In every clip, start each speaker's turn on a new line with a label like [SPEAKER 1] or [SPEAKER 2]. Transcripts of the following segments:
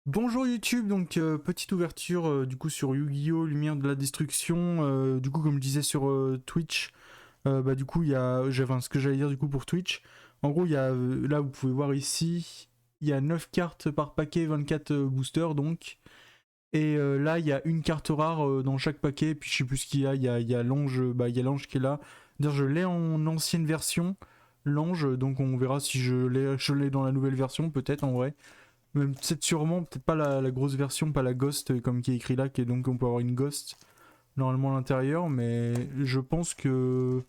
[SPEAKER 1] Bonjour YouTube, donc petite ouverture du coup sur Yu-Gi-Oh! Lumière de la Destruction. Du coup, comme je disais sur Twitch, bah du coup, il y a. Enfin, ce que j'allais dire du coup pour Twitch. En gros, il y a. Là, vous pouvez voir ici, il y a 9 cartes par paquet, 24 boosters donc. Et là, il y a une carte rare dans chaque paquet. Puis je sais plus ce qu'il y a. Il y a l'ange, bah, il y a l'ange qui est là. D'ailleurs, je l'ai en ancienne version, l'ange. Donc on verra si je l'ai dans la nouvelle version, peut-être en vrai. Même peut-être sûrement, peut-être pas la grosse version, pas la Ghost comme qui est écrit là, qui est donc on peut avoir une Ghost normalement à l'intérieur, mais je pense que.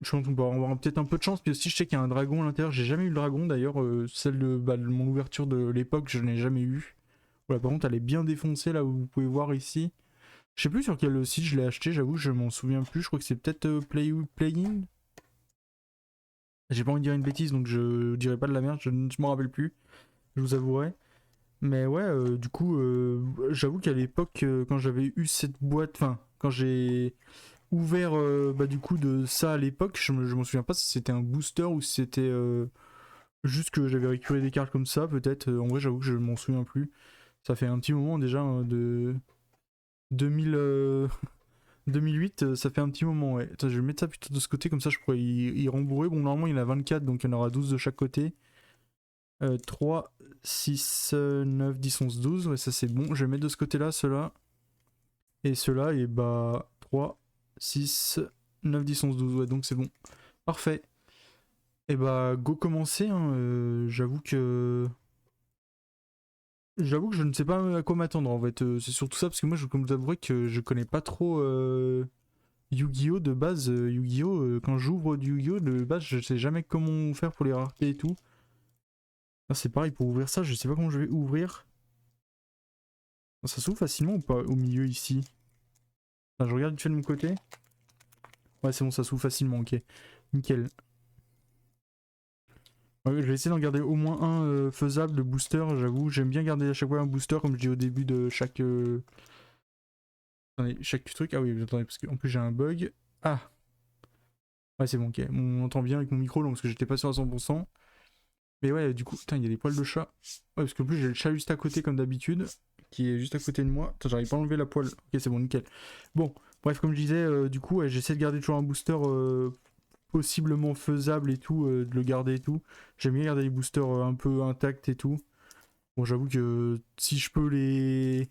[SPEAKER 1] Je pense qu'on peut avoir peut-être un peu de chance, puis aussi je sais qu'il y a un dragon à l'intérieur, j'ai jamais eu le dragon d'ailleurs, celle de mon ouverture de l'époque, je n'ai jamais eu. Voilà, par contre elle est bien défoncée là où vous pouvez voir ici. Je sais plus sur quel site je l'ai acheté, j'avoue, je m'en souviens plus, je crois que c'est peut-être Play-in. J'ai pas envie de dire une bêtise donc je dirais pas de la merde, je m'en rappelle plus, je vous avouerai. Mais ouais, du coup, j'avoue qu'à l'époque, quand j'avais eu cette boîte, enfin, quand j'ai ouvert bah, du coup de ça à l'époque, je m'en souviens pas si c'était un booster ou si c'était juste que j'avais récupéré des cartes comme ça, peut-être. En vrai, j'avoue que je m'en souviens plus. Ça fait un petit moment déjà, de 2000, 2008, ça fait un petit moment, ouais. Attends, je vais mettre ça plutôt de ce côté, comme ça je pourrais y rembourrer. Bon, normalement, il y en a 24, donc il y en aura 12 de chaque côté. 3, 6, 9, 10, 11, 12. Ouais, ça c'est bon. Je vais mettre de ce côté-là, ceux-là. Et ceux-là, et bah 3, 6, 9, 10, 11, 12. Ouais, donc c'est bon. Parfait. Et bah go commencer, hein. J'avoue que. J'avoue que je ne sais pas à quoi m'attendre en fait. C'est surtout ça parce que moi, comme vous avouerez que je connais pas trop Yu-Gi-Oh! De base. Yu-Gi-Oh! Quand j'ouvre du Yu-Gi-Oh! De base, je sais jamais comment faire pour les raretés et tout. Ah, c'est pareil pour ouvrir ça, je sais pas comment je vais ouvrir. Ça s'ouvre facilement ou pas au milieu ici? Enfin, je regarde vite fait de mon côté. Ouais, c'est bon, ça s'ouvre facilement, ok. Nickel. Ouais, je vais essayer d'en garder au moins un faisable de booster, j'avoue. J'aime bien garder à chaque fois un booster, comme je dis au début de chaque. Attendez, chaque truc. Ah oui, attendez, parce qu'en plus j'ai un bug. Ah! Ouais, c'est bon, ok. On entend bien avec mon micro, donc, parce que j'étais pas sûr à 100%. Mais ouais, du coup, putain, il y a des poils de chat. Ouais, parce qu'en plus j'ai le chat juste à côté, comme d'habitude, qui est juste à côté de moi. Attends, j'arrive pas à enlever la poêle. Ok, c'est bon, nickel. Bon, bref, comme je disais, du coup, ouais, j'essaie de garder toujours un booster possiblement faisable et tout, de le garder et tout. J'aime bien garder les boosters un peu intacts et tout. Bon, j'avoue que si je peux les.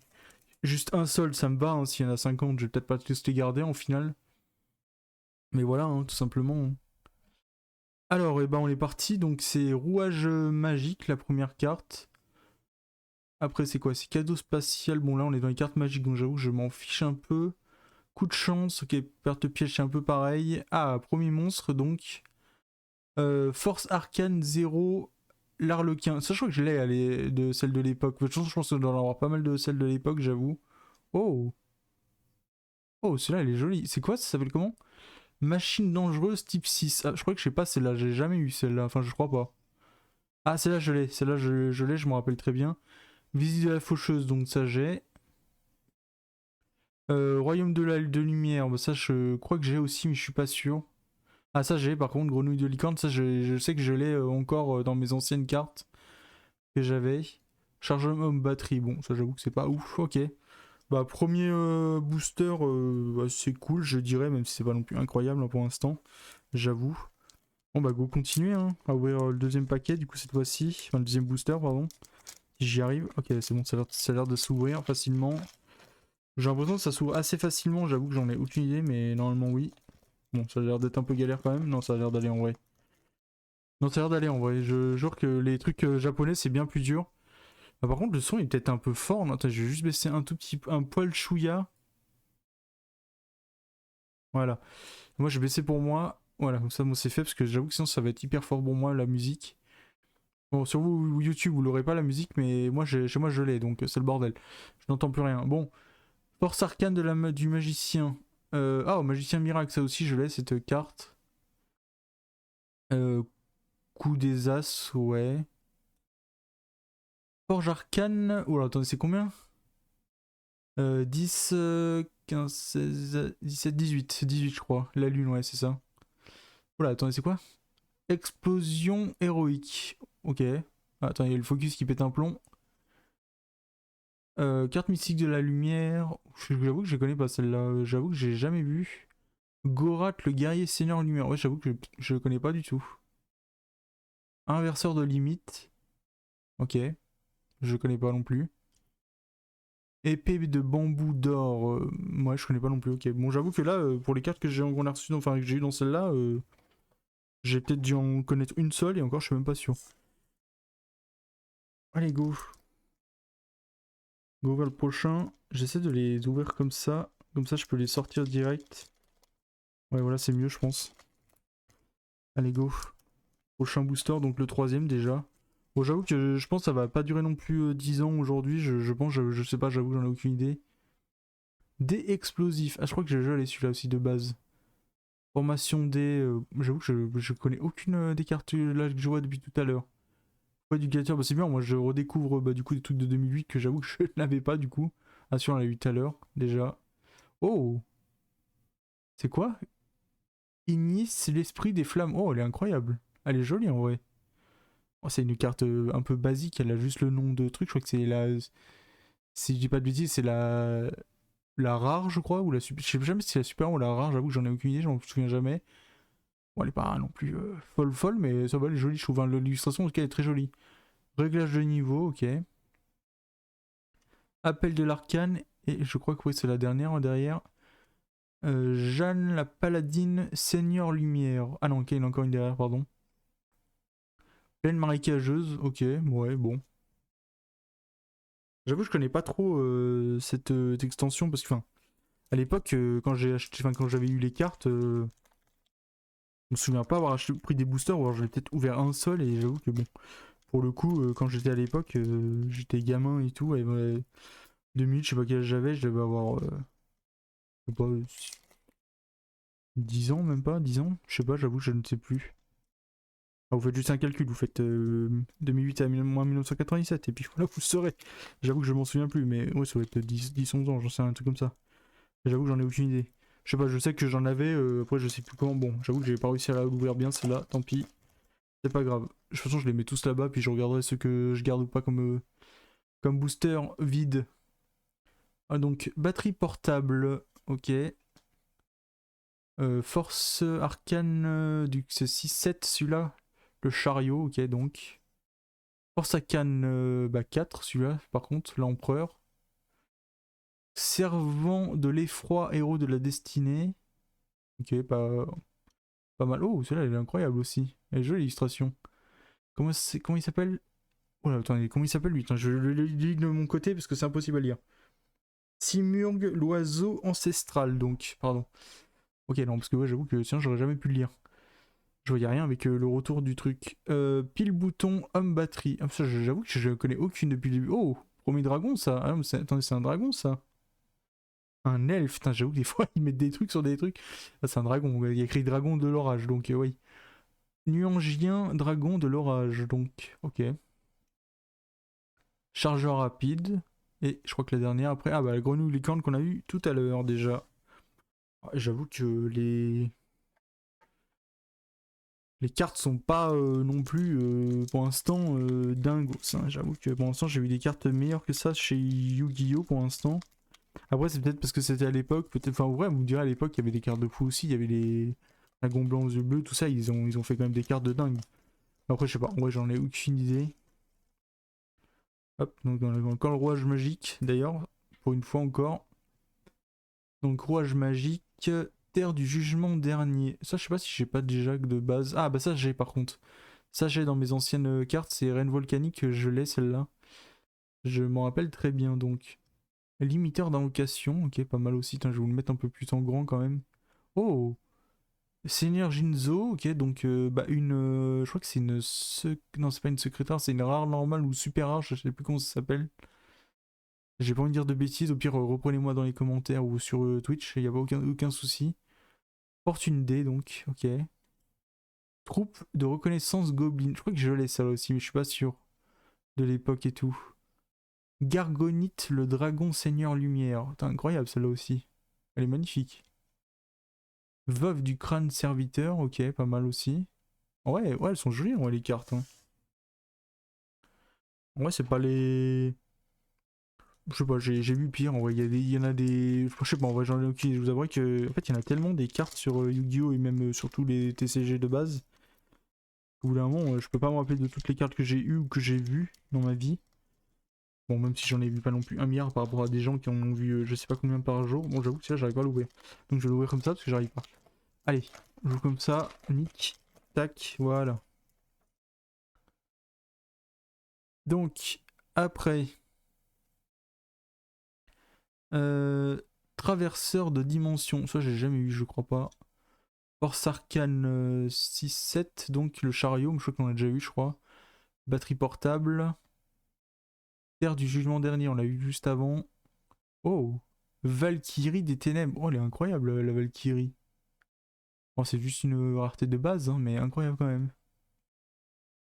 [SPEAKER 1] Juste un seul, ça me va. Hein. S'il y en a 50, je vais peut-être pas tous les garder en final. Mais voilà, hein, tout simplement. Alors, et ben on est parti. Donc, c'est rouage magique, la première carte. Après, c'est quoi? C'est cadeau spatial. Bon, là, on est dans les cartes magiques, donc j'avoue que je m'en fiche un peu. Coup de chance, ok, perte piège, c'est un peu pareil. Ah, premier monstre, donc. Force arcane 0, l'arlequin. Ça, je crois que je l'ai de celle de l'époque. Je pense qu'on doit en avoir pas mal de celles de l'époque, j'avoue. Oh, oh, celle-là, elle est jolie. C'est quoi? Ça s'appelle comment? Machine dangereuse type 6. Ah, je crois que je sais pas celle-là. J'ai jamais eu celle-là. Enfin, je crois pas. Ah, celle-là, je l'ai. Celle-là, je l'ai, je me rappelle très bien. Visite de la faucheuse, donc ça, j'ai. Royaume de lumière. Bah, ça, je crois que j'ai aussi, mais je suis pas sûr. Ah, ça, j'ai par contre. Grenouille de licorne. Ça, je sais que je l'ai encore dans mes anciennes cartes que j'avais. Chargement batterie. Bon, ça, j'avoue que c'est pas ouf. Ok. Bah, premier booster, c'est cool, je dirais, même si c'est pas non plus incroyable hein, pour l'instant, j'avoue. Bon, bah, go continuer hein, à ouvrir le deuxième paquet, du coup, cette fois-ci. Enfin, le deuxième booster, pardon. Si j'y arrive. Ok, c'est bon, ça a l'air de s'ouvrir facilement. J'ai l'impression que ça s'ouvre assez facilement, j'avoue que j'en ai aucune idée, mais normalement, oui. Bon, ça a l'air d'être un peu galère quand même. Non, ça a l'air d'aller en vrai. Non, ça a l'air d'aller en vrai. Je jure que les trucs japonais, c'est bien plus dur. Ah, par contre, le son est peut-être un peu fort. Non, attends, je vais juste baisser un tout petit un poil chouïa. Voilà. Moi, je vais baisser pour moi. Voilà, comme ça, bon, c'est fait parce que j'avoue que sinon, ça va être hyper fort pour moi, la musique. Bon, sur vous, YouTube, vous l'aurez pas la musique, mais moi, chez moi, je l'ai, donc c'est le bordel. Je n'entends plus rien. Bon, force arcane du magicien. Ah, au magicien miracle, ça aussi, je l'ai, cette carte. Euh, Coup des as, ouais. Forge arcane. Oh là, attendez, c'est combien 10, 15, 16, 17, 18. C'est 18, je crois. La lune, ouais, c'est ça. Oh là, attendez, c'est quoi? Explosion héroïque. Ok. Ah, attends, il y a le focus qui pète un plomb. Carte mystique de la lumière. J'avoue que je connais pas celle-là. J'avoue que j'ai jamais vu. Gorat, le guerrier seigneur lumière. Ouais, j'avoue que je connais pas du tout. Inverseur de limite. Ok. Je connais pas non plus. Épée de bambou d'or. Moi, je connais pas non plus. Ok. Bon, j'avoue que là, pour les cartes que j'ai qu'on a reçues, enfin que j'ai eu dans celle-là, j'ai peut-être dû en connaître une seule et encore, je suis même pas sûr. Allez, go. Go vers le prochain. J'essaie de les ouvrir comme ça. Comme ça, je peux les sortir direct. Ouais, voilà, c'est mieux, je pense. Allez, go. Prochain booster, donc le troisième déjà. Bon, j'avoue que je pense que ça va pas durer non plus 10 ans aujourd'hui. Je pense, je sais pas, j'avoue, j'en ai aucune idée. Dés explosifs. Ah, je crois que j'ai déjà les celui-là aussi de base. Formation D. J'avoue que je connais aucune des cartes là que je vois depuis tout à l'heure. Ouais, éducateur, bah c'est bien, moi je redécouvre du coup des trucs de 2008 que j'avoue que je n'avais pas du coup. Ah, si, on l'a eu tout à l'heure déjà. Oh! C'est quoi? Ignis l'esprit des flammes. Oh, elle est incroyable. Elle est jolie en vrai. Oh, c'est une carte un peu basique, elle a juste le nom de truc. Je crois que c'est la. Si je dis pas de bêtises, c'est la rare, je crois, ou la super. Je sais jamais si c'est la super ou la rare, j'avoue que j'en ai aucune idée, j'en me souviens jamais. Bon, elle est pas non plus folle, mais ça va, elle est jolie, je trouve. Hein, l'illustration, en tout cas, elle est très jolie. Réglage de niveau, ok. Appel de l'arcane, et je crois que oui, c'est la dernière derrière. Jeanne la paladine, Seigneur Lumière. Ah non, ok, il y en a encore une derrière, pardon. Plaine marécageuse, ok, ouais, bon. J'avoue, je connais pas trop cette extension parce que, enfin, à l'époque, quand j'ai acheté, enfin, quand j'avais eu les cartes, je me souviens pas avoir pris des boosters ou alors j'en ai peut-être ouvert un seul et j'avoue que bon, pour le coup, quand j'étais à l'époque, j'étais gamin et tout, et 2000, je sais pas quel âge j'avais, je devais avoir, je sais pas, 10 ans, même pas, 10 ans, je sais pas, j'avoue, je ne sais plus. Ah, vous faites juste un calcul, vous faites 2008 à moins 1997, et puis voilà, vous saurez. J'avoue que je m'en souviens plus, mais ouais, ça va être 10-11 ans, j'en sais un truc comme ça. J'avoue que j'en ai aucune idée. Je sais pas, je sais que j'en avais, après je sais plus comment. Bon, j'avoue que j'ai pas réussi à l'ouvrir bien celle-là, tant pis. C'est pas grave. De toute façon, je les mets tous là-bas, puis je regarderai ceux que je garde ou pas comme booster vide. Ah, donc, batterie portable, ok. Force arcane, c'est 6-7 celui-là. Le chariot, ok, donc. Force arcane, bah 4 celui-là, par contre, l'empereur. Servant de l'effroi, héros de la destinée. Ok, pas mal. Oh, celle-là, elle est incroyable aussi. Elle est jolie l'illustration. Comment il s'appelle? Oh là, attendez, comment il s'appelle lui? Attends, je le lis de mon côté parce que c'est impossible à lire. Simurg, l'oiseau ancestral, donc, pardon. Ok, non, parce que ouais, j'avoue que sinon j'aurais jamais pu le lire. Je voyais rien avec le retour du truc. Pile bouton, homme batterie. Ah, ça, j'avoue que je connais aucune depuis le début. Oh, premier dragon ça. Ah, non, attendez, c'est un dragon ça. Un elfe, putain, j'avoue que des fois ils mettent des trucs sur des trucs. Ah, c'est un dragon, il y a écrit dragon de l'orage, donc oui. Nuangien, dragon de l'orage, donc ok. Chargeur rapide. Et je crois que la dernière après. Ah bah la grenouille licorne qu'on a eu tout à l'heure déjà. Ah, j'avoue que les cartes sont pas non plus pour l'instant dingos. Hein. J'avoue que pour l'instant j'ai eu des cartes meilleures que ça chez Yu-Gi-Oh pour l'instant. Après c'est peut-être parce que c'était à l'époque. Peut-être. Enfin ouais, vous me direz à l'époque il y avait des cartes de fou aussi. Il y avait les dragons blancs aux yeux bleus, tout ça. Ils ont fait quand même des cartes de dingue. Après je sais pas. Ouais j'en ai aucune idée. Hop, donc on a encore le rouage magique d'ailleurs, pour une fois encore. Donc rouage magique, terre du jugement dernier. Ça je sais pas si j'ai pas déjà de base. Ah bah ça j'ai par contre. Ça j'ai dans mes anciennes cartes, c'est reine volcanique, je l'ai celle-là. Je m'en rappelle très bien donc. Limiteur d'invocation, ok pas mal aussi, je vais vous le mettre un peu plus en grand quand même. Oh, Seigneur Jinzo, ok donc bah une... je crois que c'est une... Non c'est pas une secrétaire, c'est une rare normale ou super rare, je sais plus comment ça s'appelle. J'ai pas envie de dire de bêtises, au pire reprenez-moi dans les commentaires ou sur Twitch, il n'y a pas aucun souci. Fortune D donc, ok. Troupe de reconnaissance Goblin, je crois que je l'ai ça là aussi, mais je suis pas sûr de l'époque et tout. Gargonite, le dragon seigneur lumière. C'est incroyable celle-là aussi. Elle est magnifique. Veuve du crâne serviteur, ok, pas mal aussi. Ouais, elles sont jolies ouais, les cartes. Hein. Ouais, c'est pas les... Je sais pas, j'ai vu pire. En vrai, il y en a des. Je sais pas, en vrai, j'en ai aucune. Je vous avouerai que. En fait, il y en a tellement des cartes sur Yu-Gi-Oh! Et même sur tous les TCG de base. Au bout d'un moment, je peux pas me rappeler de toutes les cartes que j'ai eues ou que j'ai vues dans ma vie. Bon, même si j'en ai vu pas non plus un milliard par rapport à des gens qui en ont vu je sais pas combien par jour. Bon, j'avoue que ça, j'arrive pas à l'ouvrir. Donc je vais l'ouvrir comme ça parce que j'arrive pas. Allez, je joue comme ça. Nick. Tac, voilà. Donc, après. Traverseur de dimension. Ça, j'ai jamais eu, je crois pas. Force Arcane 6-7, donc le chariot, je crois qu'on a déjà eu, je crois. Batterie portable. Terre du jugement dernier, on l'a eu juste avant. Oh, Valkyrie des ténèbres. Oh, elle est incroyable, la Valkyrie. Bon, c'est juste une rareté de base, hein, mais incroyable quand même.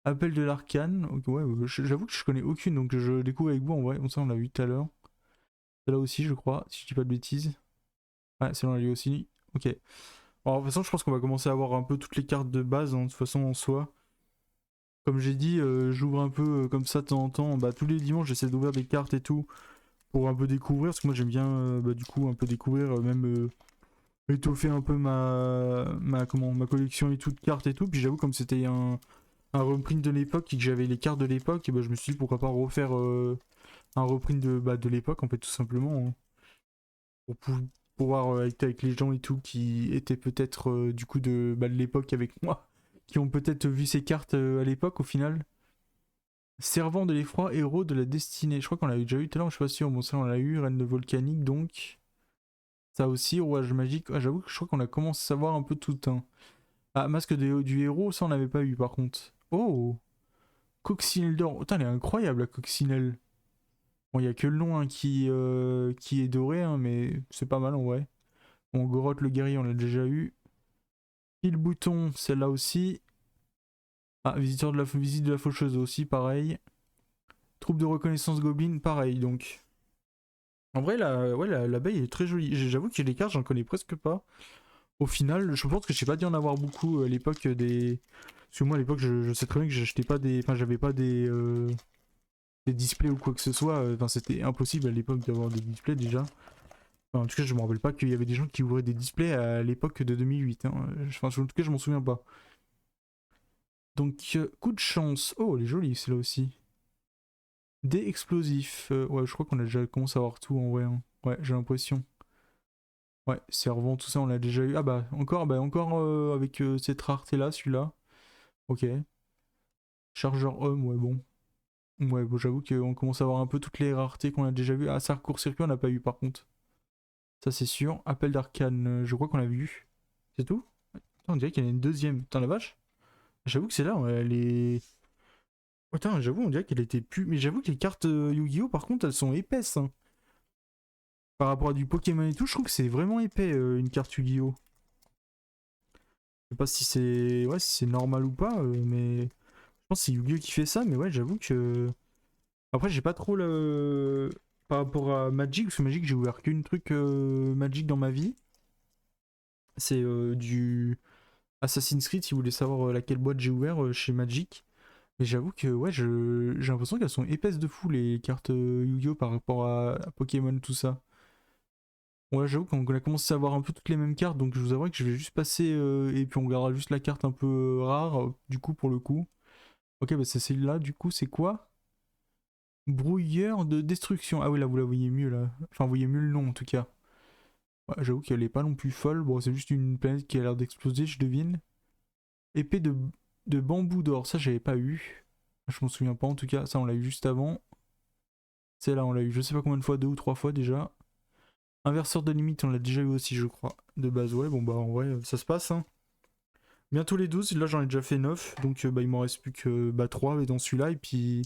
[SPEAKER 1] Appel de l'arcane. Ok, ouais, j'avoue que je connais aucune, donc je découvre avec vous en vrai. Bon, ça, on l'a vu tout à l'heure. Là aussi, je crois, si je dis pas de bêtises. Ouais, c'est là, lui aussi. Ok. Alors, de toute façon, je pense qu'on va commencer à avoir un peu toutes les cartes de base, hein, de toute façon, en soi. Comme j'ai dit, j'ouvre un peu comme ça de temps en temps. Bah, tous les dimanches, j'essaie d'ouvrir des cartes et tout pour un peu découvrir. Parce que moi, j'aime bien, bah, du coup, un peu découvrir, même étoffer un peu ma collection et tout de cartes et tout. Puis j'avoue, comme c'était un reprint de l'époque et que j'avais les cartes de l'époque, et bah, je me suis dit pourquoi pas refaire un reprint de l'époque, en fait, tout simplement. Hein, pour pouvoir être avec les gens et tout qui étaient peut-être du coup de l'époque avec moi, qui ont peut-être vu ces cartes à l'époque au final. Servant de l'effroi, héros de la destinée. Je crois qu'on l'a déjà eu tout à l'heure, je suis pas sûr. Bon, ça on l'a eu, reine de volcanique donc. Ça aussi, rouage magique. Ah, j'avoue que je crois qu'on a commencé à savoir un peu tout. Hein. Ah, masque du héros, ça on n'avait pas eu par contre. Oh, coccinelle d'or. Putain, elle est incroyable la coccinelle. Bon, il y a que le nom hein, qui est doré, hein, mais c'est pas mal en vrai. Bon, Goroth le guerrier, on l'a déjà eu. Pile bouton, celle-là aussi. Ah, visite de la faucheuse aussi, pareil. Troupe de reconnaissance goblin, pareil donc. En vrai, ouais, l'abeille est très jolie. J'avoue que j'ai les cartes, j'en connais presque pas. Au final, je pense que je sais pas dû en avoir beaucoup à l'époque des. Parce que moi à l'époque, je sais très bien que j'achetais pas des. Enfin, j'avais pas des displays ou quoi que ce soit. Enfin, c'était impossible à l'époque d'avoir des displays déjà. Enfin, en tout cas, je me rappelle pas qu'il y avait des gens qui ouvraient des displays à l'époque de 2008. Hein. Enfin, en tout cas, je m'en souviens pas. Donc, coup de chance. Oh, elle est jolie, celle-là aussi. Dés explosifs. Ouais, je crois qu'on a déjà commencé à avoir tout en vrai. Hein. Ouais, j'ai l'impression. Ouais, servant, tout ça, on l'a déjà eu. Ah bah encore avec cette rareté-là, celui-là. Ok. Chargeur homme, ouais, bon. Ouais, bon, j'avoue qu'on commence à avoir un peu toutes les raretés qu'on a déjà vues. Ah, ça, court-circuit, on n'a pas eu par contre. Ça, c'est sûr. Appel d'arcane, je crois qu'on l'a vu. C'est tout? Putain, on dirait qu'il y en a une deuxième. Putain, la vache. J'avoue que c'est là, elle est. Putain, j'avoue, on dirait qu'elle était plus. Mais j'avoue que les cartes Yu-Gi-Oh! Par contre, elles sont épaisses. Hein. Par rapport à du Pokémon et tout, je trouve que c'est vraiment épais une carte Yu-Gi-Oh! Je sais pas si c'est ouais, si c'est normal ou pas, mais je pense que c'est Yu-Gi-Oh! Qui fait ça, mais ouais, j'avoue que. Après, j'ai pas trop le. Par rapport à Magic, parce que Magic, j'ai ouvert qu'une truc Magic dans ma vie. C'est du Assassin's Creed, si vous voulez savoir laquelle boîte j'ai ouvert chez Magic. Mais j'avoue que ouais, j'ai l'impression qu'elles sont épaisses de fou les cartes Yu-Gi-Oh! Par rapport à Pokémon, tout ça. Ouais, j'avoue qu'on a commencé à avoir un peu toutes les mêmes cartes, donc je vous avouerai que je vais juste passer et puis on gardera juste la carte un peu rare, du coup, pour le coup. Ok, bah c'est celle-là, du coup, c'est quoi? Brouilleur de destruction. Ah oui, là, vous la voyez mieux, là. Enfin, vous voyez mieux le nom, en tout cas. Ouais, j'avoue qu'elle est pas non plus folle. Bon, c'est juste une planète qui a l'air d'exploser, je devine. Épée de bambou d'or, ça, j'avais pas eu. Je m'en souviens pas, en tout cas. Ça, on l'a eu juste avant. Celle-là, on l'a eu je sais pas combien de fois, deux ou trois fois déjà. Inverseur de limite, on l'a déjà eu aussi, je crois. De base, ouais, bon, bah, en vrai, ça se passe, hein. Bientôt les 12, là j'en ai déjà fait 9, donc bah, il m'en reste plus que 3 dans celui-là, et puis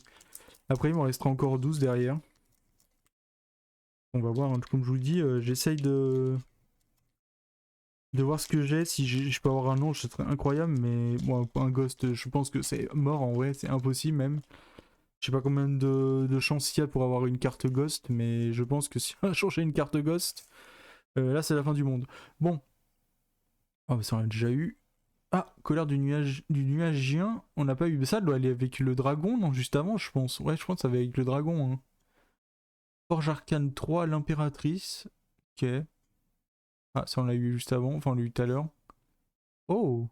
[SPEAKER 1] après il m'en restera encore 12 derrière. On va voir, hein. Comme je vous le dis, j'essaye de voir ce que j'ai, si je peux avoir un nom, ce serait incroyable, mais bon, un ghost, je pense que c'est mort en vrai, c'est impossible même. Je sais pas combien de chances il y a pour avoir une carte ghost, mais je pense que si un jour j'ai une carte ghost, là c'est la fin du monde. Bon, oh, bah, ça on l'a déjà eu. Ah, colère du nuagien, on n'a pas eu ça, elle doit aller avec le dragon, non, juste avant, je pense. Ouais, je pense que ça va avec le dragon. Hein. Forge Arcane 3, l'impératrice. Ok. Ah, ça on l'a eu juste avant, enfin on l'a eu tout à l'heure. Oh!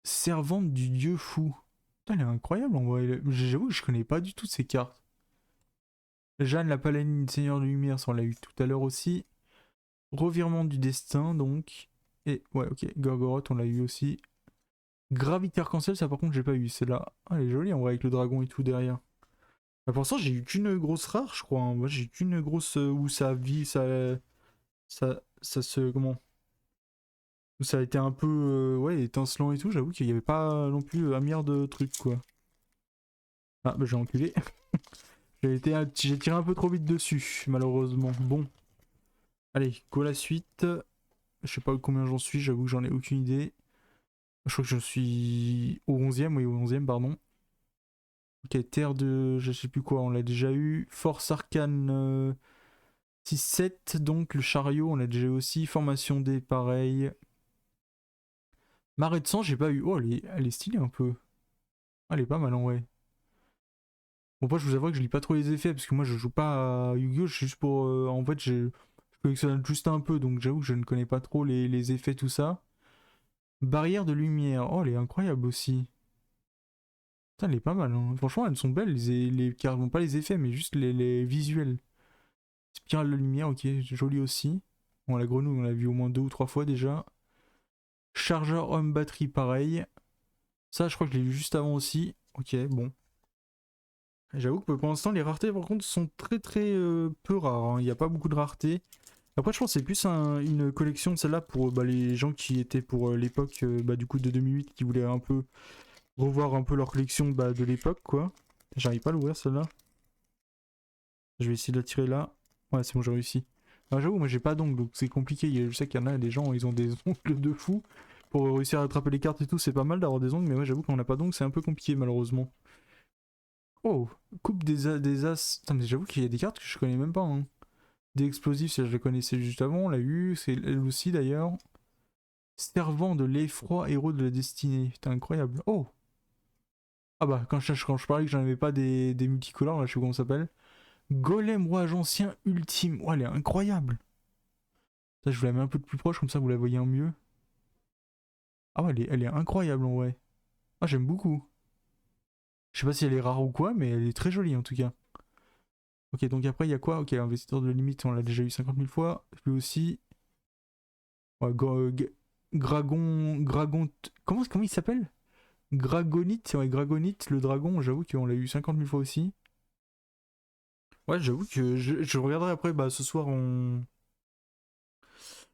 [SPEAKER 1] Servante du dieu fou. Putain, elle est incroyable en vrai. J'avoue que je connais pas du tout ces cartes. Jeanne, la paladine Seigneur de Lumière, ça on l'a eu tout à l'heure aussi. Revirement du destin, donc. Et ouais, ok. Gorgoroth, on l'a eu aussi. Gravité arc-en-ciel, ça par contre, j'ai pas eu. Celle-là, ah, elle est jolie en vrai avec le dragon et tout derrière. Bah, pour l'instant, j'ai eu qu'une grosse rare, je crois, hein. Moi, j'ai eu qu'une grosse où ça vit, ça se. Comment? Où ça a été un peu. Ouais, étincelant et tout. J'avoue qu'il y avait pas non plus un milliard de trucs, quoi. Ah, bah, j'ai enculé. J'ai tiré un peu trop vite dessus, malheureusement. Bon. Allez, go la suite. Je sais pas combien j'en suis, j'avoue que j'en ai aucune idée. Je crois que je suis au 11e, oui, au 11e, pardon. Ok, terre de. Je sais plus quoi, on l'a déjà eu. Force arcane 6-7, donc le chariot, on l'a déjà eu aussi. Formation D, pareil. Marée de sang, j'ai pas eu. Oh, elle est stylée un peu. Ah, elle est pas mal en vrai. Bon, moi, je vous avoue que je lis pas trop les effets parce que moi, je joue pas à Yu-Gi-Oh! Juste pour. En fait, je collectionne juste un peu, donc j'avoue que je ne connais pas trop les effets, tout ça. Barrière de lumière. Oh, elle est incroyable aussi. Putain, elle est pas mal, hein. Franchement, elles sont belles, les cartes, bon, pas les effets, mais juste les visuels. Spirale de lumière, ok, joli aussi. Bon, la grenouille, on l'a vu au moins 2 ou 3 fois déjà. Chargeur homme batterie, pareil. Ça, je crois que je l'ai vu juste avant aussi. Ok, bon. J'avoue que pour l'instant, les raretés, par contre, sont très très peu rares, hein. Il n'y a pas beaucoup de raretés. Après, je pense que c'est plus une collection de celle-là pour bah, les gens qui étaient pour l'époque bah, du coup de 2008, qui voulaient un peu revoir un peu leur collection bah, de l'époque, quoi. J'arrive pas à l'ouvrir celle-là. Je vais essayer de la tirer là. Ouais, c'est bon, j'ai réussi. Ah, j'avoue, moi j'ai pas d'ongles, donc c'est compliqué. Je sais qu'il y en a des gens, ils ont des ongles de fou. Pour réussir à attraper les cartes et tout, c'est pas mal d'avoir des ongles, mais ouais, j'avoue qu'on a pas d'ongles, c'est un peu compliqué malheureusement. Oh, coupe des as. Putain, mais j'avoue qu'il y a des cartes que je connais même pas, hein. Des explosifs, ça je les connaissais juste avant, on l'a eu, c'est elle aussi d'ailleurs. Servant de l'effroi, héros de la destinée. Putain, incroyable. Oh! Ah bah, quand je parlais que j'en avais pas des multicolores, là, je sais pas comment ça s'appelle. Golem roi ancien ultime. Oh, elle est incroyable. Ça, je vous la mets un peu de plus proche, comme ça vous la voyez en mieux. Ah ouais, elle est incroyable en vrai. Ah, j'aime beaucoup. Je sais pas si elle est rare ou quoi, mais elle est très jolie en tout cas. Ok, donc après, il y a quoi? Ok, investisseur de limite, on l'a déjà eu 50 000 fois. Lui aussi. Ouais, Gragon. Comment il s'appelle? Gragonite, ouais, Gragonite, le dragon, j'avoue qu'on l'a eu 50 000 fois aussi. Ouais, j'avoue que je regarderai après bah, ce soir en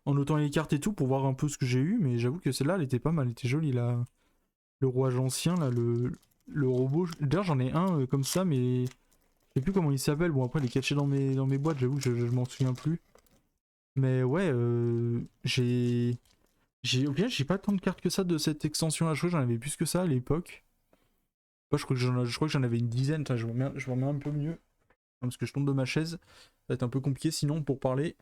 [SPEAKER 1] notant les cartes et tout pour voir un peu ce que j'ai eu, mais j'avoue que celle-là, elle était pas mal, elle était jolie là. Le roi ancien, là, le robot. D'ailleurs, j'en ai un comme ça, mais je sais plus comment il s'appelle. Bon, après, il est caché dans mes boîtes, j'avoue que je m'en souviens plus. Mais ouais, au final, j'ai pas tant de cartes que ça de cette extension-là. Je crois que j'en avais plus que ça à l'époque. Moi, je crois que j'en avais une dizaine. Attends, je me remets un peu mieux. Parce que je tombe de ma chaise. Ça va être un peu compliqué sinon pour parler.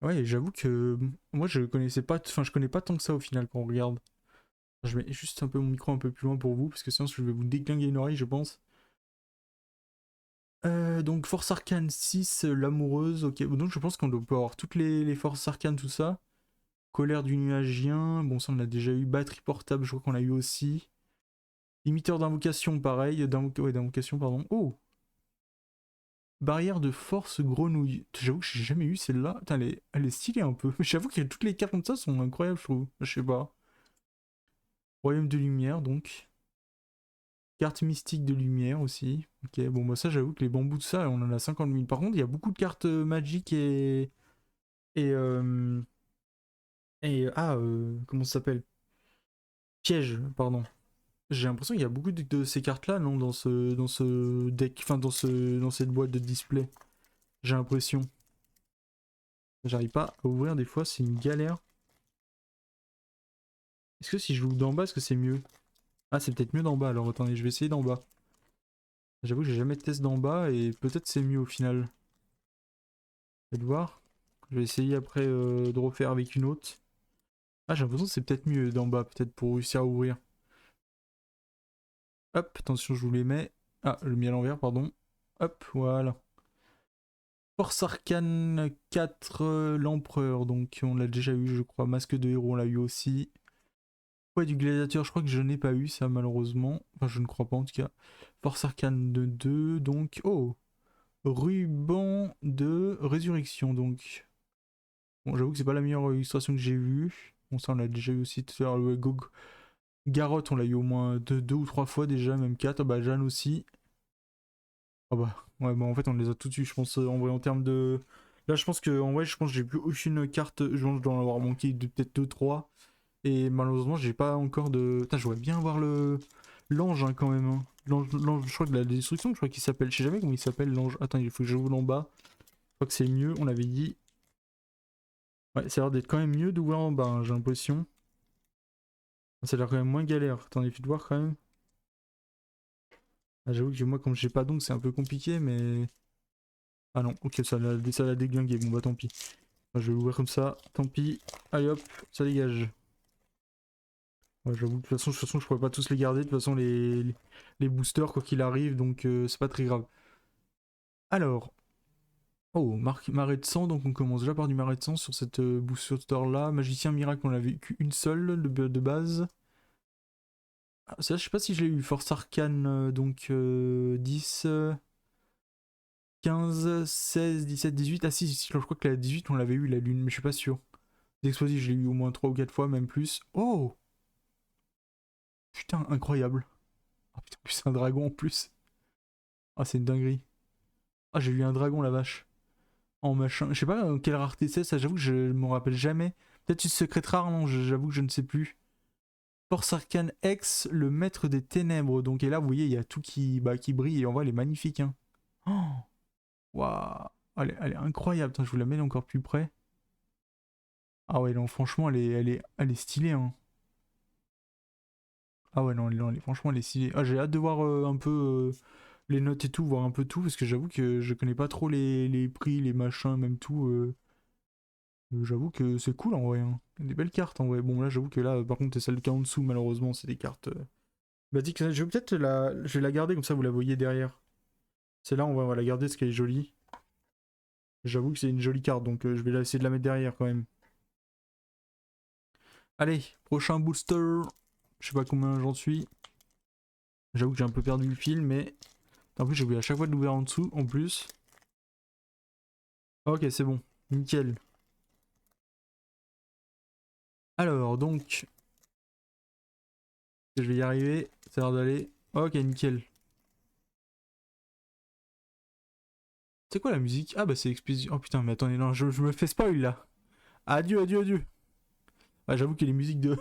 [SPEAKER 1] Ouais, j'avoue que moi, je connaissais pas. Enfin, je connais pas tant que ça au final quand on regarde. Je mets juste un peu mon micro un peu plus loin pour vous, parce que sinon je vais vous déglinguer une oreille, je pense. Donc Force Arcane 6, l'amoureuse, ok. Donc je pense qu'on peut avoir toutes les forces arcanes, tout ça. Colère du nuagien, bon ça on l'a déjà eu. Batterie portable, je crois qu'on l'a eu aussi. Limiteur d'invocation, pareil. Ouais, d'invocation, pardon. Oh! Barrière de force grenouille. J'avoue que j'ai jamais eu celle-là. Putain, elle est stylée un peu. J'avoue que toutes les cartes comme ça sont incroyables, je trouve. Je sais pas. Royaume de lumière, donc. Carte mystique de lumière aussi. Ok, bon, bah ça, j'avoue que les bambous de ça, on en a 50 000. Par contre, il y a beaucoup de cartes magiques Et. Comment ça s'appelle? Piège, pardon. J'ai l'impression qu'il y a beaucoup de ces cartes-là, non, dans ce deck, enfin, dans cette boîte de display. J'ai l'impression. J'arrive pas à ouvrir des fois, c'est une galère. Est-ce que si je l'ouvre d'en bas, est-ce que c'est mieux? Ah, c'est peut-être mieux d'en bas, alors attendez, je vais essayer d'en bas. J'avoue que j'ai jamais de test d'en bas et peut-être c'est mieux au final. Faites voir. Je vais essayer après de refaire avec une autre. Ah, j'ai l'impression que c'est peut-être mieux d'en bas, peut-être pour réussir à ouvrir. Hop, attention, je vous les mets. Ah, je l'ai mis à l'envers, pardon. Hop, voilà. Force Arcane 4, l'Empereur, donc on l'a déjà eu, je crois. Masque de héros, on l'a eu aussi. Ouais, du gladiateur, je crois que je n'ai pas eu ça, malheureusement. Enfin, je ne crois pas en tout cas. Force Arcane de 2, donc. Oh! Ruban de résurrection, donc. Bon, j'avoue que c'est pas la meilleure illustration que j'ai vue. Bon, ça, on l'a déjà eu aussi tout à l'heure. Le Garotte, on l'a eu au moins deux ou trois fois déjà, même quatre. Bah, Jeanne aussi. Ah bah, ouais, bah en fait, on les a tout de suite, je pense, en vrai, en termes de. Là, je pense que, en vrai, je pense que j'ai plus aucune carte. Je dois en avoir manqué de peut-être deux trois. Et malheureusement, j'ai pas encore de. Putain, j'aurais bien voir le. L'ange, hein, quand même. Hein. L'ange, je crois que la destruction, je crois qu'il s'appelle. Je sais jamais comment il s'appelle, l'ange. Attends, il faut que je roule en bas. Je crois que c'est mieux, on l'avait dit. Ouais, ça a l'air d'être quand même mieux d'ouvrir en bas, hein, j'ai l'impression. Ça a l'air quand même moins galère. Attendez, faites voir quand même. Ah, j'avoue que moi, comme j'ai pas d'ongles, c'est un peu compliqué, mais. Ah non, ok, ça l'a déglingué. Bon, bah tant pis. Enfin, je vais l'ouvrir comme ça. Tant pis. Allez hop, ça dégage. Ouais, j'avoue, de toute façon, je pourrais pas tous les garder. De toute façon, les boosters, quoi qu'il arrive, donc c'est pas très grave. Alors. Oh, marais de sang, donc on commence déjà par du marais de sang sur cette booster là. Magicien miracle, on avait qu'une seule de base. Ah, ça, je sais pas si je l'ai eu. Force Arcane, donc 10, 15, 16, 17, 18. Ah si, je crois que la 18, on l'avait eu, la lune, mais je suis pas sûr. L'explosif, je l'ai eu au moins 3 ou 4 fois, même plus. Oh! Putain, incroyable. Ah putain, c'est un dragon en plus. Ah, c'est une dinguerie. Ah, j'ai eu un dragon, la vache. En machin. Je sais pas quelle rareté c'est, ça, j'avoue que je me rappelle jamais. Peut-être une secrète rare, non, j'avoue que je ne sais plus. Force Arcane X, le maître des ténèbres. Donc, et là, vous voyez, il y a tout qui brille, et en vrai, elle est magnifique, hein. Oh! Waouh! Elle est incroyable. Attends, je vous la mets encore plus près. Ah ouais, non, franchement, elle est stylée, hein. Ah ouais, non, franchement, elle est stylée. Ah, j'ai hâte de voir un peu les notes et tout, voir un peu tout, parce que j'avoue que je connais pas trop les prix, les machins, même tout. J'avoue que c'est cool en vrai, hein. Des belles cartes en vrai. Bon, là, j'avoue que là, par contre, c'est celle qui est en dessous, malheureusement, c'est des cartes. Bah, dis que je vais peut-être je vais la garder, comme ça, vous la voyez derrière. Celle-là, on va la garder parce qu'elle est jolie. J'avoue que c'est une jolie carte, donc je vais essayer de la mettre derrière quand même. Allez, prochain booster. Je sais pas combien j'en suis. J'avoue que j'ai un peu perdu le fil, mais. En plus, j'ai oublié à chaque fois de l'ouvrir en dessous, en plus. Ok, c'est bon. Nickel. Alors, donc. Je vais y arriver. Ça a l'air d'aller. Ok, nickel. C'est quoi la musique? Ah, bah, c'est Expedition. Oh putain, mais attendez, non, je me fais spoil là. Adieu, adieu, adieu. Ah, j'avoue que les musiques de.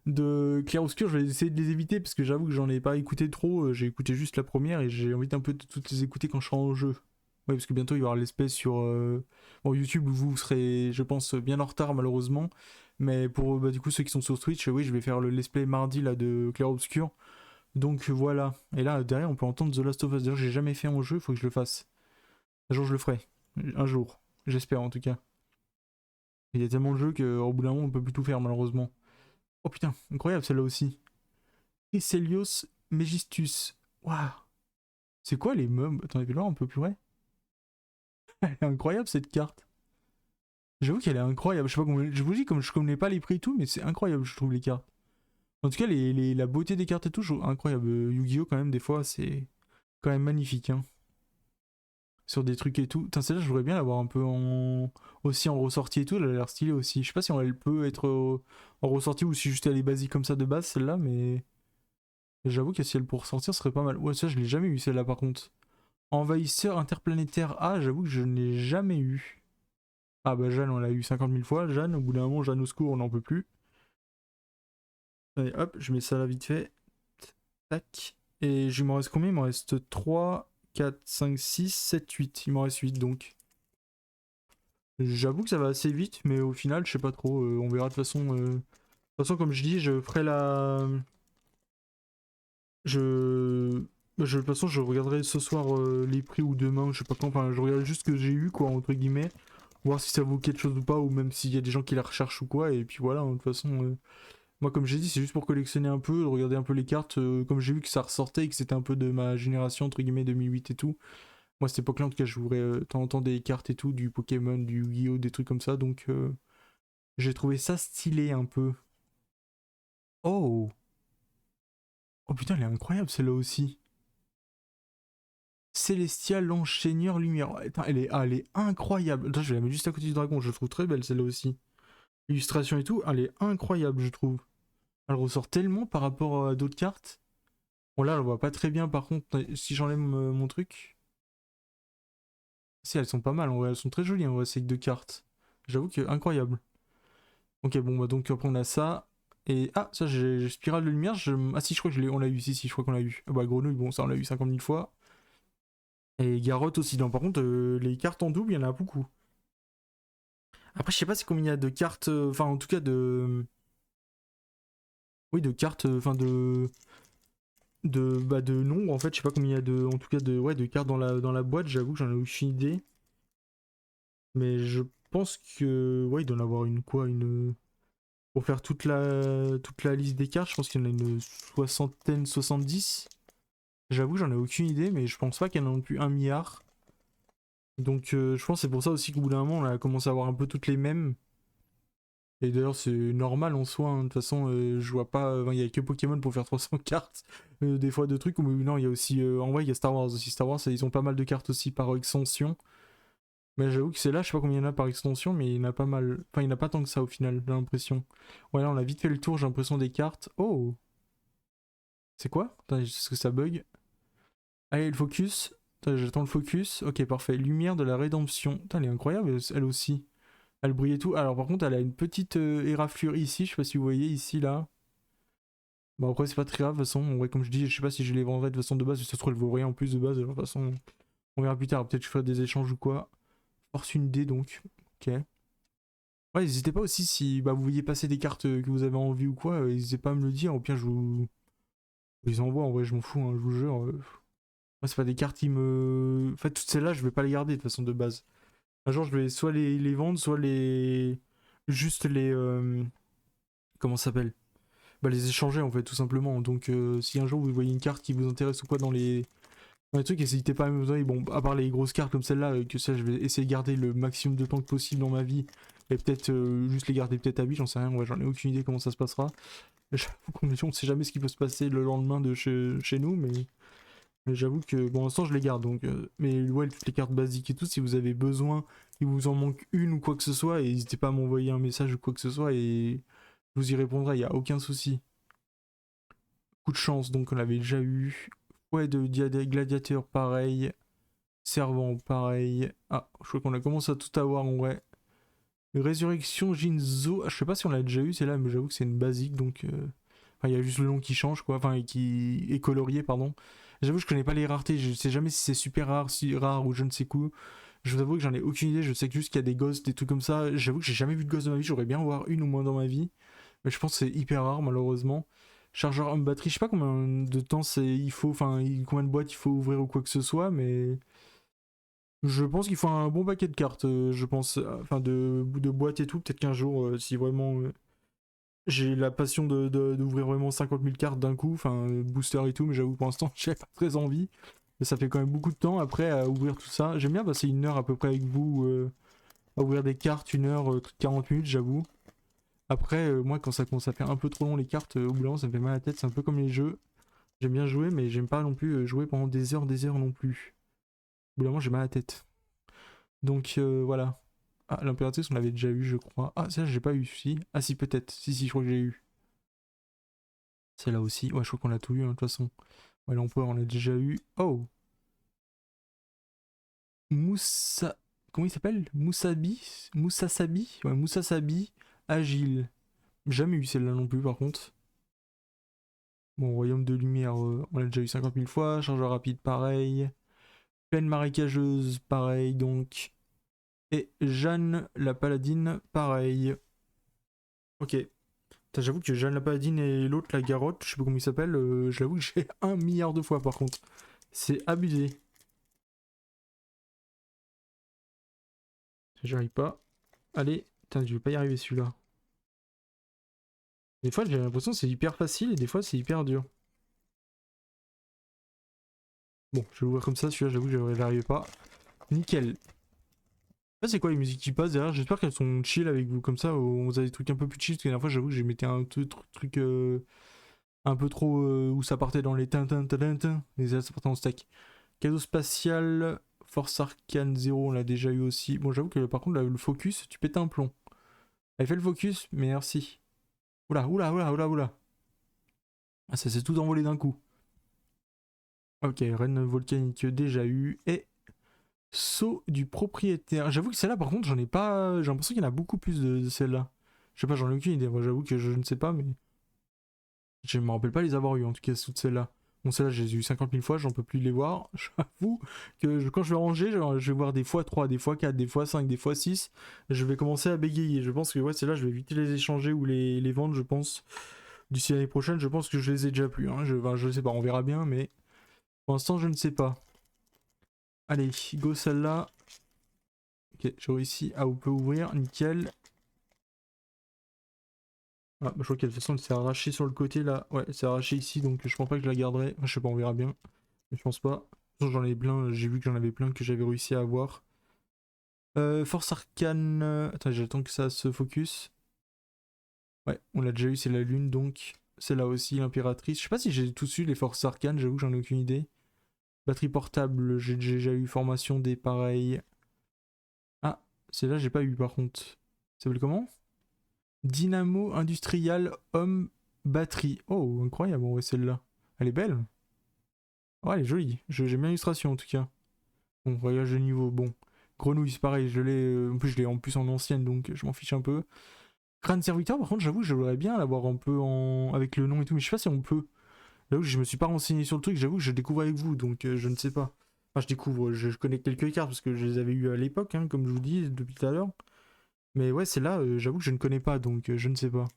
[SPEAKER 1] De Clair Obscur, je vais essayer de les éviter parce que j'avoue que j'en ai pas écouté trop. J'ai écouté juste la première et j'ai envie d'un peu de toutes les écouter quand je serai en jeu. Ouais, parce que bientôt il va y avoir l'espèce sur YouTube où vous serez, je pense, bien en retard malheureusement. Mais pour bah, du coup ceux qui sont sur Twitch, oui, je vais faire le let's play mardi là de Clair Obscur. Donc voilà. Et là derrière on peut entendre The Last of Us. D'ailleurs, j'ai jamais fait en jeu, il faut que je le fasse. Un jour je le ferai. Un jour. J'espère en tout cas. Il y a tellement de jeux qu'au bout d'un moment on peut plus tout faire malheureusement. Oh putain, incroyable celle-là aussi. Celios Megistus. Waouh. C'est quoi les meubles? Attendez, fais voir un peu plus près. Elle est incroyable cette carte. J'avoue qu'elle est incroyable. Je sais pas comment. Je vous dis, comme je connais pas les prix et tout, mais c'est incroyable, je trouve, les cartes. En tout cas, la beauté des cartes et tout, je trouve incroyable. Yu-Gi-Oh! Quand même, des fois, c'est quand même magnifique, hein. Sur des trucs et tout. Putain, celle-là, je voudrais bien l'avoir un peu en. Aussi en ressortie et tout. Elle a l'air stylée aussi. Je sais pas si elle peut être en ressortie ou si juste elle est basique comme ça de base, celle-là, mais. J'avoue que si elle pour ressortir, ce serait pas mal. Ouais, ça, je l'ai jamais eu, celle-là, par contre. Envahisseur interplanétaire A, j'avoue que je ne l'ai jamais eu. Ah bah Jeanne, on l'a eu 50 000 fois. Jeanne, au bout d'un moment, Jeanne au secours, on n'en peut plus. Allez, hop, je mets ça là vite fait. Tac. Et il m'en reste combien? Il m'en reste 3, 4, 5, 6, 7, 8. Il m'en reste 8 donc. J'avoue que ça va assez vite, mais au final, je sais pas trop. On verra de toute façon. De toute façon, comme je dis, je ferai la. Je. De toute façon, je regarderai ce soir les prix ou demain, je sais pas quand. Enfin, je regarde juste ce que j'ai eu, quoi, entre guillemets. Voir si ça vaut quelque chose ou pas, ou même s'il y a des gens qui la recherchent ou quoi. Et puis voilà, hein, de toute façon. Moi, comme j'ai dit, c'est juste pour collectionner un peu, regarder un peu les cartes. Comme j'ai vu que ça ressortait et que c'était un peu de ma génération, entre guillemets, 2008 et tout. Moi, à cette époque-là, en tout cas, je jouerais de temps en temps des cartes et tout, du Pokémon, du Yu-Gi-Oh, des trucs comme ça, donc j'ai trouvé ça stylé un peu. Oh! Oh putain, elle est incroyable celle-là aussi. Célestia, l'enchaîneur lumière. Ouais, attends, elle est incroyable. Attends, je vais la mettre juste à côté du dragon, je la trouve très belle celle-là aussi. Illustration et tout, elle est incroyable, je trouve. Elle ressort tellement par rapport à d'autres cartes. Bon, là, on voit pas très bien par contre, si j'enlève mon truc. Si, elles sont pas mal, en vrai, elles sont très jolies en vrai, ces deux cartes. J'avoue que incroyable. Ok, bon, bah donc après on a ça. Et ah, ça, j'ai spirale de lumière. Ah, si, je crois que on l'a eu. Si, je crois qu'on l'a eu. Ah, bah, grenouille, bon, ça, on l'a eu 50 000 fois. Et Garotte aussi. Non, par contre, les cartes en double, il y en a beaucoup. Après, je sais pas c'est combien il y a de cartes. Enfin, en tout cas, de. Oui, de cartes. Enfin, de nombres, en fait. Je sais pas combien il y a de. En tout cas, ouais, de cartes dans la boîte. J'avoue que j'en ai aucune idée. Mais je pense que. Ouais, il doit en avoir une quoi. Une. Pour faire toute la liste des cartes, je pense qu'il y en a une soixantaine, 70. J'avoue, j'en ai aucune idée, mais je pense pas qu'il y en ait non plus un milliard. Donc je pense que c'est pour ça aussi qu'au bout d'un moment, on a commencé à avoir un peu toutes les mêmes. Et d'ailleurs, c'est normal en soi, hein. De toute façon, je vois pas. Il y a que Pokémon pour faire 300 cartes. Des fois, de trucs. Ou non, il y a aussi. En vrai, il y a Star Wars aussi. Star Wars, ils ont pas mal de cartes aussi par extension. Mais j'avoue que c'est là, je sais pas combien il y en a par extension, mais il y en a pas mal. Enfin, il y en a pas tant que ça au final, j'ai l'impression. Ouais, là, on a vite fait le tour, j'ai l'impression des cartes. Oh! C'est quoi? Attends, est-ce que ça bug? Allez, le focus. Attends, j'attends le focus. Ok, parfait. Lumière de la rédemption. Putain, elle est incroyable, elle aussi. Elle brille et tout. Alors, par contre, elle a une petite éraflure ici. Je sais pas si vous voyez ici, là. Bon, après, c'est pas très grave, de toute façon. Ouais, comme je dis, je sais pas si je les vendrai de façon de base. Si ça se trouve, elle vaut rien en plus de base. Alors, de toute façon, on verra plus tard. Peut-être que je ferai des échanges ou quoi. Force une D donc. Ok. Ouais, n'hésitez pas aussi si bah, vous voyez passer des cartes que vous avez envie ou quoi. N'hésitez pas à me le dire. Au pire, je les envoie. En vrai, je m'en fous, hein, je vous jure. Moi, c'est pas des cartes qui me. En fait, toutes celles-là, je vais pas les garder de façon de base. Un jour, je vais soit les vendre, soit les. Juste les. Comment ça s'appelle? Bah, les échanger en fait, tout simplement. Donc, si un jour vous voyez une carte qui vous intéresse ou quoi dans les trucs, n'hésitez pas à me donner. Bon, à part les grosses cartes comme celle-là, que ça, je vais essayer de garder le maximum de temps que possible dans ma vie. Et peut-être juste les garder peut-être à vie, j'en sais rien. Ouais, j'en ai aucune idée comment ça se passera. J'avoue qu'on sait jamais ce qui peut se passer le lendemain de chez nous, mais j'avoue que bon, l'instant je les garde donc. Mais ouais, toutes les cartes basiques et tout, si vous avez besoin, il vous en manque une ou quoi que ce soit, n'hésitez pas à m'envoyer un message ou quoi que ce soit et je vous y répondrai, il y a aucun souci. Coup de chance, donc on l'avait déjà eu. Ouais, de gladiateur, pareil. Servant, pareil. Ah, je crois qu'on a commencé à tout avoir en vrai. Résurrection Jinzo, je sais pas si on l'a déjà eu, c'est là, mais j'avoue que c'est une basique donc. Enfin, il y a juste le nom qui change, quoi. Enfin, qui est colorié, pardon. J'avoue, je connais pas les raretés. Je sais jamais si c'est super rare, si rare ou je ne sais quoi. Je vous avoue que j'en ai aucune idée. Je sais que juste qu'il y a des gosses, des trucs comme ça. J'avoue que j'ai jamais vu de gosse de ma vie. J'aurais bien en voir une ou moins dans ma vie. Mais je pense que c'est hyper rare, malheureusement. Chargeur homme batterie, je sais pas combien de temps il faut. Enfin, combien de boîtes il faut ouvrir ou quoi que ce soit, mais. Je pense qu'il faut un bon paquet de cartes, je pense. Enfin, de boîtes et tout. Peut-être qu'un jour, si vraiment j'ai la passion d'ouvrir vraiment 50 000 cartes d'un coup, enfin booster et tout, mais j'avoue pour l'instant j'ai pas très envie. Mais ça fait quand même beaucoup de temps après à ouvrir tout ça. J'aime bien passer une heure à peu près avec vous à ouvrir des cartes, une heure, 40 minutes j'avoue. Après, moi quand ça commence à faire un peu trop long les cartes, au bout d'un moment ça me fait mal à la tête, c'est un peu comme les jeux. J'aime bien jouer, mais j'aime pas non plus jouer pendant des heures non plus. Au bout d'un moment j'ai mal à la tête. Donc voilà. Ah, l'impératrice on l'avait déjà eu je crois. Ah ça j'ai pas eu, si. Ah si peut-être, si je crois que j'ai eu. Celle-là aussi. Ouais, je crois qu'on a tout eu, hein, de toute façon. Ouais, l'empereur, on l'a déjà eu. Oh! Moussa. Comment il s'appelle? Moussabi? Moussasabi? Ouais, Moussasabi. Agile. Jamais eu celle-là non plus, par contre. Bon, royaume de lumière, on l'a déjà eu 50 000 fois. Chargeur rapide, pareil. Plaine marécageuse, pareil, donc. Et Jeanne la paladine, pareil. Ok. Putain, j'avoue que Jeanne la paladine et l'autre, la garotte, je sais pas comment il s'appelle, je l'avoue que j'ai un milliard de fois, par contre. C'est abusé. J'arrive pas. Allez, putain, je vais pas y arriver celui-là. Des fois, j'ai l'impression que c'est hyper facile et des fois, c'est hyper dur. Bon, je vais l'ouvrir comme ça, celui-là, j'avoue que j'arrivais pas. Nickel. Ça, c'est quoi les musiques qui passent derrière? J'espère qu'elles sont chill avec vous, comme ça, on a des trucs un peu plus chill, parce que la dernière fois, j'avoue que j'ai mis un truc un peu trop où ça partait dans les tintin, et là, ça partait en steak. Cadeau spatial, Force Arcane 0, on l'a déjà eu aussi. Bon, j'avoue que par contre, là, le focus, tu pètes un plomb. Elle fait le focus, merci. Oula, oula, oula, oula, oula. Ah, ça s'est tout envolé d'un coup. Ok, reine volcanique déjà eu. Et saut du propriétaire. J'avoue que celle-là, par contre, j'en ai pas. J'ai l'impression qu'il y en a beaucoup plus de celle-là. Je sais pas, j'en ai aucune idée. Moi, j'avoue que je ne sais pas, mais. Je me rappelle pas les avoir eu, en tout cas, toutes celles-là. Bon, celles-là, j'ai eu 50 000 fois, j'en peux plus les voir. J'avoue que quand je vais ranger, je vais voir des fois 3, des fois 4, des fois 5, des fois 6. Je vais commencer à bégayer. Je pense que ouais, celles-là, je vais éviter les échanger ou les vendre, je pense. D'ici l'année prochaine, je pense que je les ai déjà plus. Hein. Je sais pas, on verra bien, mais pour l'instant, je ne sais pas. Allez, go celle-là. Ok, j'ai réussi à peut ouvrir, nickel. Ah, bah, je crois qu'elle de toute façon elle s'est arrachée sur le côté là. Ouais, elle s'est arrachée ici, donc je pense pas que je la garderai. Enfin, je sais pas, on verra bien. Mais je pense pas. J'en ai plein, j'ai vu que j'en avais plein que j'avais réussi à avoir. Force Arcane. Attends, j'attends que ça se focus. Ouais, on l'a déjà eu, c'est la lune, donc c'est là aussi l'impératrice. Je sais pas si j'ai tous eu les forces arcanes, j'avoue que j'en ai aucune idée. Batterie portable, j'ai déjà eu formation des pareils. Ah, celle-là, j'ai pas eu par contre. Ça s'appelle comment? Dynamo industrial homme batterie. Oh, incroyable, ouais, celle-là. Elle est belle. Ouais, elle est jolie. J'aime bien l'illustration en tout cas. Bon, voyage de niveau, bon. Grenouille, c'est pareil, je l'ai. En plus, je l'ai en plus en ancienne, donc je m'en fiche un peu. Crâne serviteur, par contre, j'avoue, j'aimerais bien l'avoir un peu en. Avec le nom et tout, mais je sais pas si on peut. J'avoue que je me suis pas renseigné sur le truc, j'avoue que je découvre avec vous, donc je ne sais pas. Enfin, je découvre, je connais quelques cartes parce que je les avais eues à l'époque, hein, comme je vous dis depuis tout à l'heure. Mais ouais, c'est là, j'avoue que je ne connais pas, donc je ne sais pas.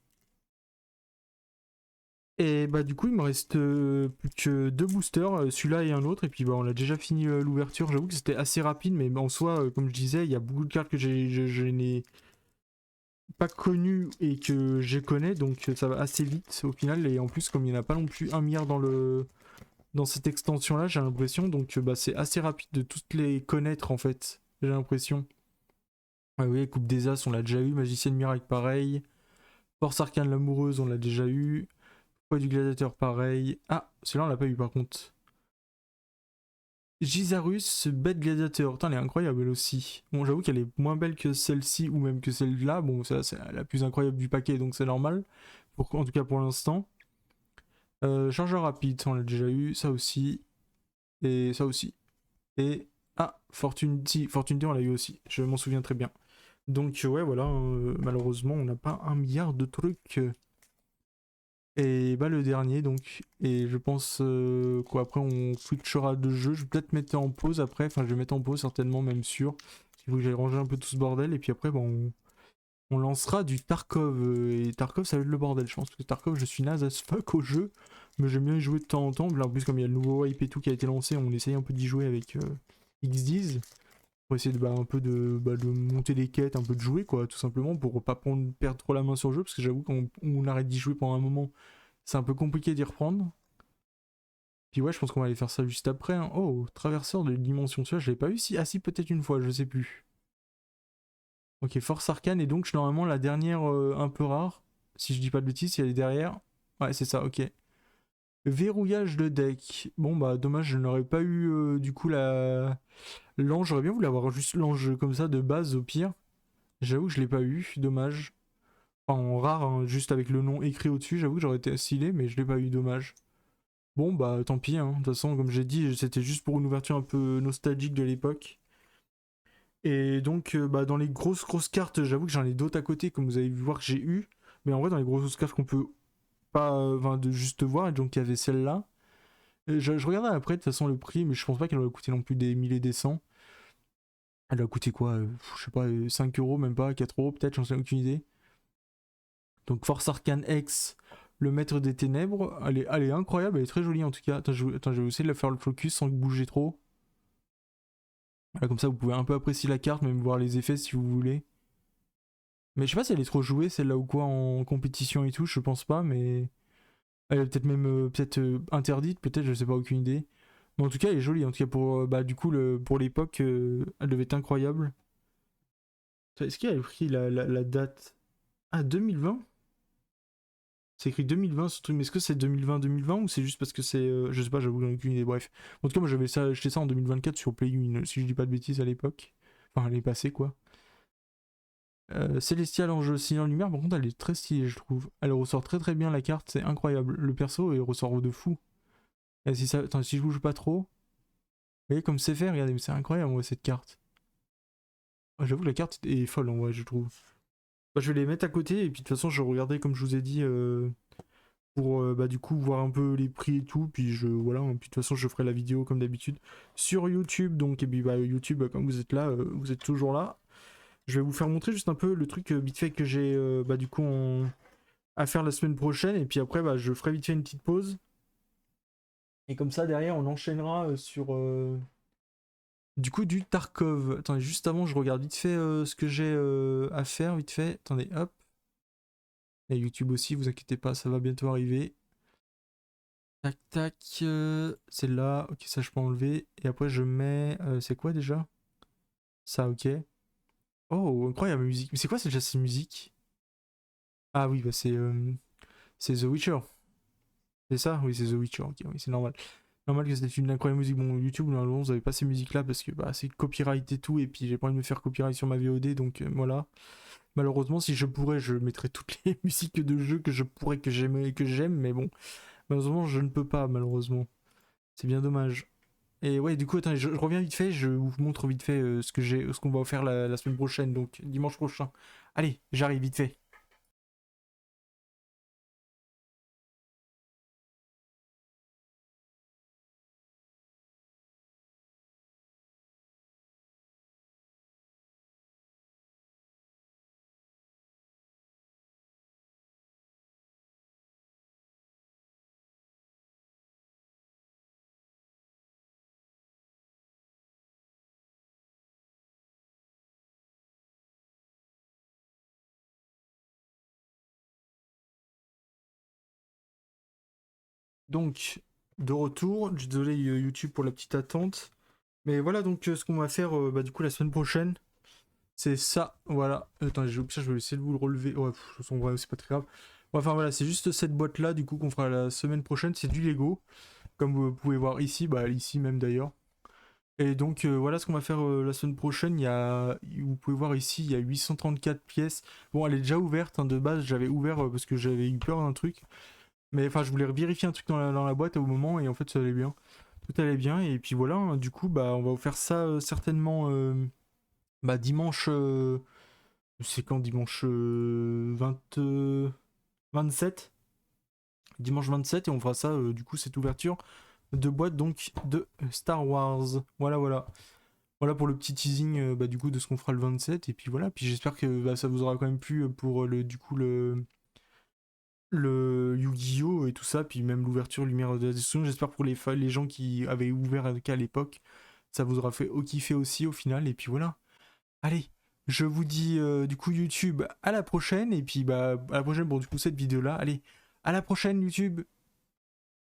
[SPEAKER 1] Et bah du coup il me reste plus que deux boosters, celui-là et un autre, et puis bah on a déjà fini l'ouverture. J'avoue que c'était assez rapide, mais en soi, comme je disais, il y a beaucoup de cartes que je n'ai pas connues et que je connais, donc ça va assez vite au final. Et en plus, comme il n'y en a pas non plus un milliard dans cette extension-là, j'ai l'impression, donc bah c'est assez rapide de toutes les connaître en fait, j'ai l'impression. Ah oui, Coupe des As, on l'a déjà eu, Magicienne Miracle pareil, Force Arcane l'amoureuse, on l'a déjà eu. Poids du gladiateur, pareil. Ah, celui-là, on l'a pas eu par contre. Gisarus, bête gladiateur. Putain, elle est incroyable elle aussi. Bon, j'avoue qu'elle est moins belle que celle-ci ou même que celle-là. Bon, ça, c'est la plus incroyable du paquet, donc c'est normal. En tout cas pour l'instant. Chargeur rapide, ça, on l'a déjà eu. Ça aussi. Et ça aussi. Et. Ah, Fortune. Si, Fortune D, on l'a eu aussi. Je m'en souviens très bien. Donc, ouais, voilà. Malheureusement, on n'a pas un milliard de trucs. Et bah le dernier donc, et je pense qu'après on switchera de jeu, je vais peut-être mettre en pause après, enfin je vais mettre en pause certainement même sûr, il faut que j'aille ranger un peu tout ce bordel, et puis après bon, on lancera du Tarkov, et Tarkov ça va être le bordel je pense, parce que Tarkov je suis naze as fuck au jeu, mais j'aime bien y jouer de temps en temps, là en plus comme il y a le nouveau wipe et tout qui a été lancé, on essaye un peu d'y jouer avec XDs, pour essayer de, de monter des quêtes, un peu de jouer quoi, tout simplement, pour pas perdre trop la main sur le jeu, parce que j'avoue qu'on arrête d'y jouer pendant un moment, c'est un peu compliqué d'y reprendre. Puis ouais, je pense qu'on va aller faire ça juste après. Hein. Oh, traverseur de dimension. Celui-là, je l'ai pas eu si. Ah si, peut-être une fois, je sais plus. Ok, Force Arcane, et donc normalement la dernière un peu rare. Si je dis pas de bêtises, si elle est derrière. Ouais, c'est ça, ok. Verrouillage de deck. Bon bah dommage, je n'aurais pas eu du coup la. L'ange, j'aurais bien voulu avoir juste l'ange comme ça de base au pire. J'avoue que je l'ai pas eu, dommage. Enfin, en rare, hein, juste avec le nom écrit au-dessus, j'avoue que j'aurais été stylé, mais je l'ai pas eu, dommage. Bon, bah tant pis, hein. De toute façon, comme j'ai dit, c'était juste pour une ouverture un peu nostalgique de l'époque. Et donc, bah, dans les grosses cartes, j'avoue que j'en ai d'autres à côté, comme vous avez vu voir que j'ai eu. Mais en vrai, dans les grosses cartes qu'on peut pas, enfin, de juste voir, et donc il y avait celle-là. Je regardais après, de toute façon, le prix, mais je pense pas qu'elle aurait coûté non plus des milliers des cents. Elle a coûté quoi je sais pas, 5 euros, même pas, 4 euros peut-être, j'en sais aucune idée. Donc, Force Arcane X, le maître des ténèbres, elle est incroyable, elle est très jolie en tout cas. Attends, je vais essayer de la faire le focus sans bouger trop. Voilà, comme ça, vous pouvez un peu apprécier la carte, même voir les effets si vous voulez. Mais je sais pas si elle est trop jouée, celle-là ou quoi, en compétition et tout, je pense pas, mais. Elle est peut-être même interdite, peut-être, je sais pas, aucune idée. Mais en tout cas, elle est jolie. En tout cas, pour, bah, du coup, pour l'époque, elle devait être incroyable. Est-ce qu'il a pris la date? Ah, 2020? C'est écrit 2020 ce truc, mais est-ce que c'est 2020-2020 ou c'est juste parce que c'est. Je sais pas, j'avoue, j'en ai aucune idée. Bref. En tout cas, moi j'avais ça, acheté ça en 2024 sur Play 1, si je dis pas de bêtises à l'époque. Enfin, l'année passée, quoi. Célestial en jeu signant lumière, par contre, elle est très stylée, je trouve. Elle ressort très très bien la carte, c'est incroyable. Le perso, il ressort de fou. Et si ça... Attends, si je bouge pas trop. Vous voyez comme c'est fait, regardez, mais c'est incroyable, moi, cette carte. Ah, j'avoue, la carte est folle, en vrai, je trouve. Bah, je vais les mettre à côté, et puis de toute façon, je regardais, comme je vous ai dit, pour bah, du coup voir un peu les prix et tout. Puis voilà, hein, puis de toute façon, je ferai la vidéo comme d'habitude sur YouTube. Donc, et puis bah, YouTube, comme vous êtes là, vous êtes toujours là. Je vais vous faire montrer juste un peu le truc vite fait que j'ai bah, du coup à faire la semaine prochaine. Et puis après, bah, je ferai vite fait une petite pause. Et comme ça, derrière, on enchaînera sur du coup du Tarkov. Attendez, juste avant, je regarde vite fait ce que j'ai à faire, vite fait. Attendez, hop. Et YouTube aussi, vous inquiétez pas, ça va bientôt arriver. Tac tac, c'est là, ok ça je peux enlever. Et après je mets, c'est quoi déjà? Ça ok. Oh incroyable musique. Mais c'est quoi déjà cette musique? Ah oui bah c'est The Witcher. C'est ça? Oui c'est The Witcher, ok oui c'est normal. Normal que c'est une incroyable musique. Bon YouTube normalement vous avez pas ces musiques là parce que bah c'est copyright et tout et puis j'ai pas envie de me faire copyright sur ma VOD donc voilà. Malheureusement si je pourrais je mettrais toutes les musiques de jeux que je pourrais que j'aime mais bon malheureusement je ne peux pas malheureusement. C'est bien dommage. Et ouais, du coup, attendez, je reviens vite fait, je vous montre vite fait ce qu'on va faire la semaine prochaine, donc dimanche prochain. Allez, j'arrive vite fait. Donc, de retour, désolé YouTube pour la petite attente. Mais voilà, donc ce qu'on va faire bah, du coup la semaine prochaine, c'est ça. Voilà. Attends, je vais essayer de vous le relever. Ouais, de toute façon, ouais, c'est pas très grave. Bon, enfin voilà, c'est juste cette boîte là, du coup, qu'on fera la semaine prochaine. C'est du Lego. Comme vous pouvez voir ici, bah ici même d'ailleurs. Et donc voilà ce qu'on va faire la semaine prochaine. Vous pouvez voir ici, il y a 834 pièces. Bon, elle est déjà ouverte, hein, de base. J'avais ouvert parce que j'avais eu peur d'un truc. Mais enfin, je voulais vérifier un truc dans la boîte au moment et en fait, ça allait bien. Tout allait bien. Et puis voilà, hein, du coup, bah, on va vous faire ça certainement bah, dimanche. C'est quand dimanche 27. Dimanche 27 et on fera ça, du coup, cette ouverture de boîte donc de Star Wars. Voilà, voilà. Voilà pour le petit teasing bah, du coup de ce qu'on fera le 27 et puis voilà puis j'espère que bah, ça vous aura quand même plu pour le du coup le Yu-Gi-Oh et tout ça puis même l'ouverture lumière de la destruction. J'espère pour les gens qui avaient ouvert qu'à l'époque ça vous aura fait au kiffer aussi au final et puis voilà. Allez, je vous dis du coup YouTube à la prochaine et puis bah à la prochaine pour du coup cette vidéo là. Allez, à la prochaine YouTube.